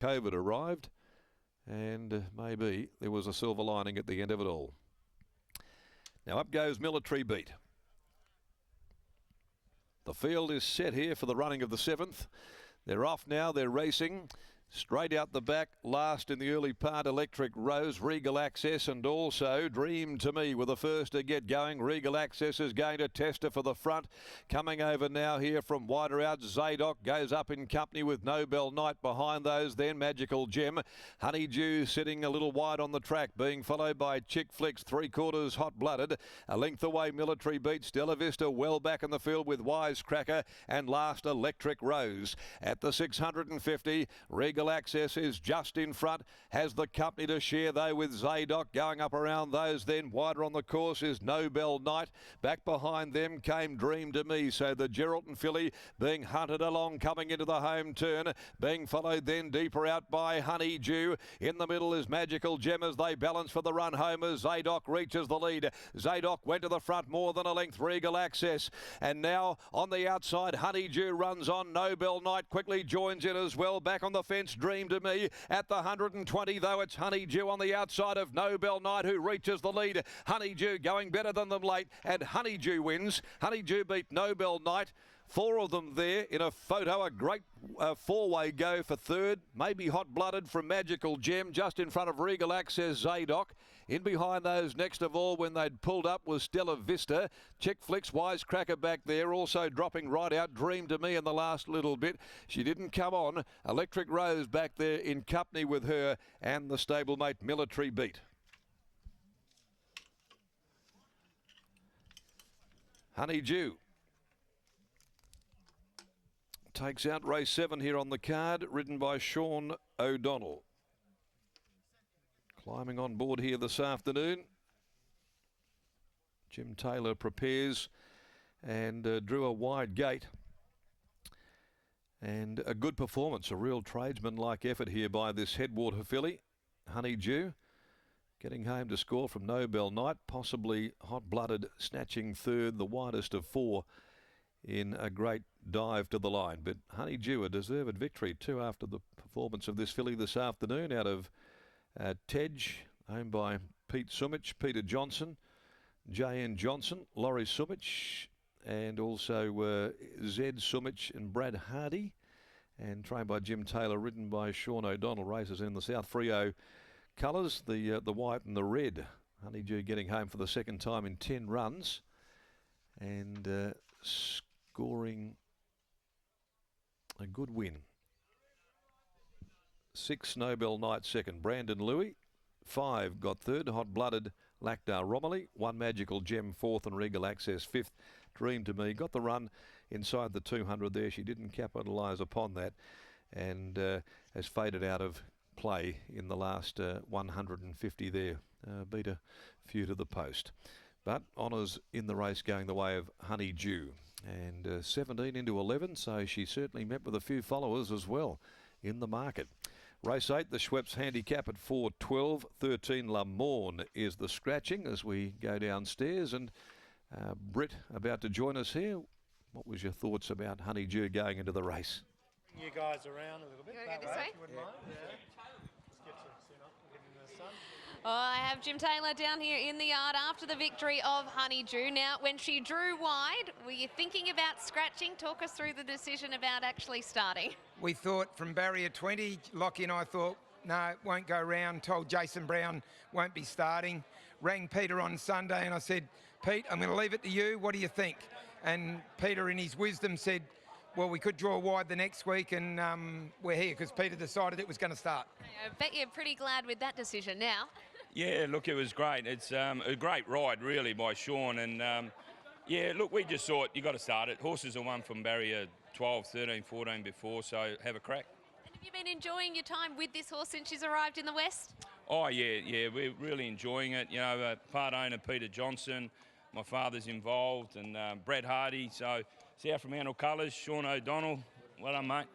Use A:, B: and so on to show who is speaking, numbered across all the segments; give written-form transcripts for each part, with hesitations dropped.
A: COVID arrived, and maybe there was a silver lining at the end of it all. Now up goes Military Beat. The field is set here for the running of the 7th. They're off now, they're racing. Straight out the back, last in the early part, Electric Rose, Regal Access, and also Dream to Me with the first to get going. Regal Access is going to Tester for the front. Coming over now here from wider out, Zadok goes up in company with Nobel Knight behind those. Then Magical Gem. Honeydew sitting a little wide on the track, being followed by Chick Flicks, 3/4 Hot Blooded. A length away, Military Beat, Stella Vista well back in the field with Wisecracker, and last Electric Rose. At the 650, Regal Access is just in front, has the company to share though with Zadok going up around those. Then wider on the course is Nobel Knight. Back behind them came Dream to Me, so the Geraldton filly being hunted along coming into the home turn, being followed then deeper out by Honeydew. In the middle is Magical Gem as they balance for the run home as Zadok reaches the lead. Zadok went to the front more than a length, Regal Access, and now on the outside Honeydew runs on. Nobel Knight quickly joins in as well. Back on the fence, Dream to Me. At the 120 though, it's Honeydew on the outside of Nobel Knight who reaches the lead. Honeydew going better than them late, and Honeydew wins. Honeydew beat Nobel Knight. 4 of them there in a photo. A great four-way go for third. Maybe Hot Blooded from Magical Gem just in front of Regal Access, Zadok. In behind those next of all when they'd pulled up was Stella Vista. Chick Flicks, Wisecracker back there. Also dropping right out Dream to Me in the last little bit. She didn't come on. Electric Rose back there in company with her and the stablemate Military Beat. Honeydew takes out race 7 here on the card, ridden by Sean O'Donnell. Climbing on board here this afternoon. Jim Taylor prepares and drew a wide gate. And a good performance, a real tradesman-like effort here by this Headwater filly. Honeydew getting home to score from Nobel Knight, possibly Hot Blooded snatching third, the widest of 4 in a great dive to the line. But Honeydew, a deserved victory too after the performance of this filly this afternoon out of Tej, owned by Pete Sumich, Peter Johnson, J.N. Johnson, Laurie Sumich, and also Zed Sumich and Brad Hardy, and trained by Jim Taylor, ridden by Sean O'Donnell. Races in the South Frio colours, the white and the red. Honeydew getting home for the second time in 10 runs and scoring a good win. 6 Nobel Knight second, Brandon Louis. 5 got third, Hot Blooded Lactar Romilly. 1 Magical Gem fourth, and Regal Access fifth. Dream to Me got the run inside the 200 there. She didn't capitalise upon that and has faded out of play in the last 150 there. Beat a few to the post. But honours in the race going the way of Honeydew. And 17 into 11, so she certainly met with a few followers as well in the market. Race 8, the Schweppes handicap at 4:12. 13 La Morne is the scratching as we go downstairs. And Britt about to join us here. What was your thoughts about Honeydew going into the race?
B: You guys around a little bit.
C: You want to go this way?
B: Wouldn't mind? Yeah. Let's get you soon up and get in the sun.
C: Oh, I have Jim Taylor down here in the yard after the victory of Honeydew. Now, when she drew wide, were you thinking about scratching? Talk us through the decision about actually starting.
D: We thought from barrier 20, Lockie and I thought, no, it won't go round. Told Jason Brown won't be starting. Rang Peter on Sunday and I said, Pete, I'm going to leave it to you. What do you think? And Peter, in his wisdom, said, well, we could draw wide the next week, and we're here because Peter decided it was going to start.
C: I bet you're pretty glad with that decision now.
E: Yeah, look, it was great. It's a great ride, really, by Sean. And, yeah, look, we just thought you got to start it. Horses are won from barrier 12, 13, 14 before, so have a crack.
C: And have you been enjoying your time with this horse since she's arrived in the West?
E: Oh, yeah, we're really enjoying it. You know, part owner Peter Johnson, my father's involved, and Brad Hardy. So, South Fremantle colours, Sean O'Donnell. Well done, mate.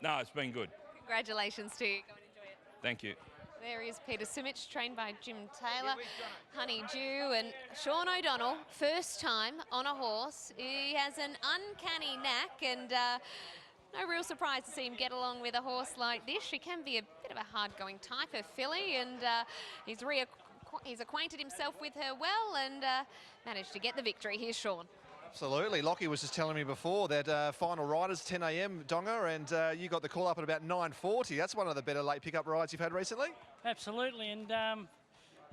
E: No, it's been good.
C: Congratulations to you. Go and enjoy it.
E: Thank you.
C: There is Peter Sumich, trained by Jim Taylor, Honeydew, and Sean O'Donnell, first time on a horse. He has an uncanny knack, and No real surprise to see him get along with a horse like this. She can be a bit of a hard-going type of filly, and he's acquainted himself with her well and managed to get the victory. Here's Sean.
F: Absolutely. Lockie was just telling me before that final ride is 10 a.m. Donga, and you got the call up at about 9:40. That's one of the better late pickup rides you've had recently.
G: Absolutely, and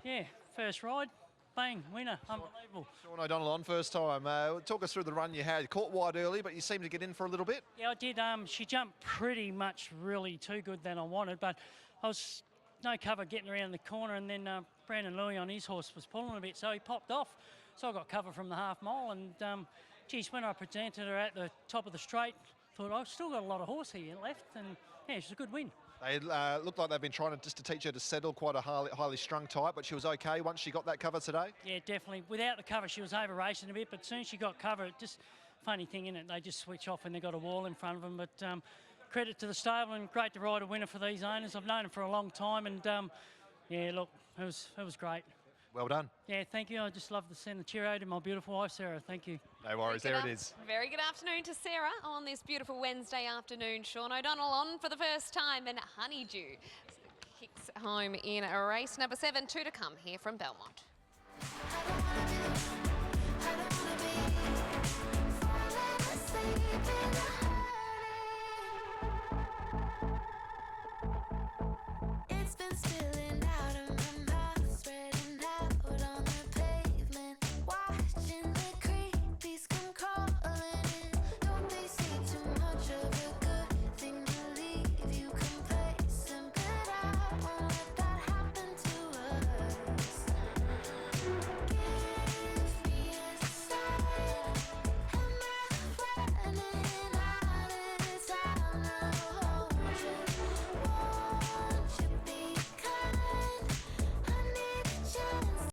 G: yeah, first ride, bang, winner, unbelievable.
F: Sean O'Donnell on first time. Talk us through the run you had. You caught wide early, but you seemed to get in for a little bit.
G: Yeah, I did. She jumped pretty much really too good than I wanted, but I was no cover getting around the corner, and then Brandon Louis on his horse was pulling a bit, so he popped off. So I got cover from the half mile, and geez, when I presented her at the top of the straight, thought I've still got a lot of horse here left, and yeah, it was a good win.
F: They looked like they've been trying to teach her to settle, quite a highly strung type, but she was okay once she got that cover today.
G: Yeah, definitely. Without the cover, she was over racing a bit, but as soon as she got cover, just funny thing, isn't it? They just switch off when they've got a wall in front of them. But credit to the stable, and great to ride a winner for these owners. I've known them for a long time, and yeah, look, it was great.
F: Well done.
G: Yeah, thank you. I just love to send the cheerio to my beautiful wife, Sarah. Thank you.
F: No worries, there it is.
C: Very good afternoon to Sarah on this beautiful Wednesday afternoon. Sean O'Donnell on for the first time, and Honeydew kicks home in a race number 7, 2 to come here from Belmont.
H: I don't wanna be falling asleep in the